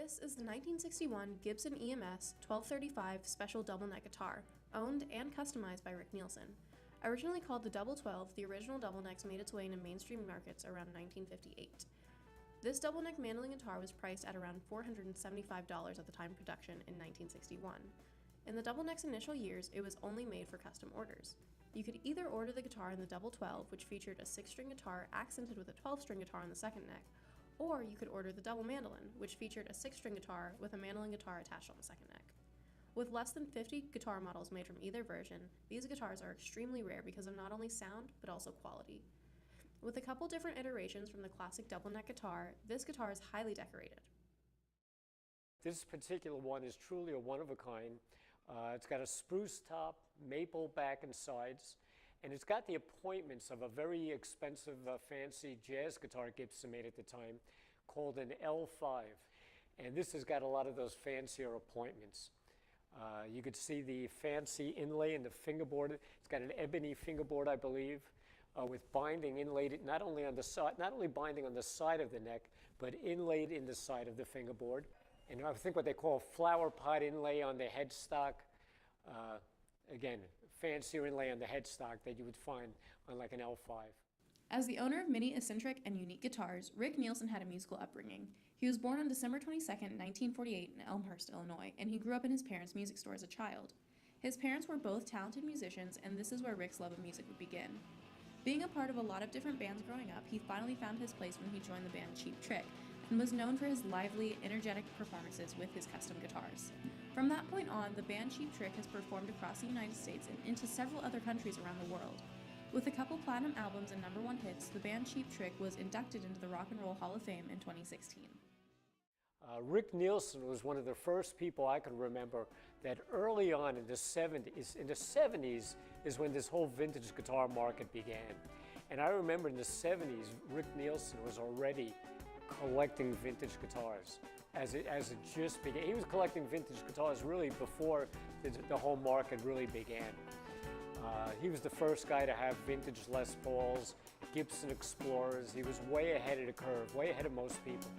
This is the 1961 Gibson EMS 1235 Special Double Neck guitar, owned and customized by Rick Nielsen. Originally called the Double 12, the original double necks made its way into mainstream markets around 1958. This double neck mandolin guitar was priced at around $475 at the time of production in 1961. In the double neck's initial years, it was only made for custom orders. You could either order the guitar in the Double 12, which featured a 6-string guitar accented with a 12-string guitar on the second neck, or you could order the Double Mandolin, which featured a 6-string guitar with a mandolin guitar attached on the second neck. With less than 50 guitar models made from either version, these guitars are extremely rare because of not only sound, but also quality. With a couple different iterations from the classic double neck guitar, this guitar is highly decorated. This particular one is truly a one-of-a-kind. It's got a spruce top, maple back and sides, and it's got the appointments of a very expensive, fancy jazz guitar Gibson made at the time called an L5. And this has got a lot of those fancier appointments. You could see the fancy inlay in the fingerboard. It's got an ebony fingerboard, I believe, with binding inlaid not only on the side, not only binding on the side of the neck, but inlaid in the side of the fingerboard. And I think what they call flower pot inlay on the headstock. Again, fancier inlay on the headstock that you would find on like an L5. As the owner of many eccentric and unique guitars, Rick Nielsen had a musical upbringing. He was born on December 22, 1948 in Elmhurst, Illinois, and he grew up in his parents' music store as a child. His parents were both talented musicians, and this is where Rick's love of music would begin. Being a part of a lot of different bands growing up, he finally found his place when he joined the band Cheap Trick, and was known for his lively, energetic performances with his custom guitars. From that point on, the band Cheap Trick has performed across the United States and into several other countries around the world. With a couple platinum albums and #1 hits, the band Cheap Trick was inducted into the Rock and Roll Hall of Fame in 2016. Rick Nielsen was one of the first people I can remember that early on in the 70s is when this whole vintage guitar market began. And I remember in the 70s, Rick Nielsen was already collecting vintage guitars as it just began. He was collecting vintage guitars really before the whole market really began. He was the first guy to have vintage Les Pauls, Gibson Explorers. He was way ahead of the curve, way ahead of most people.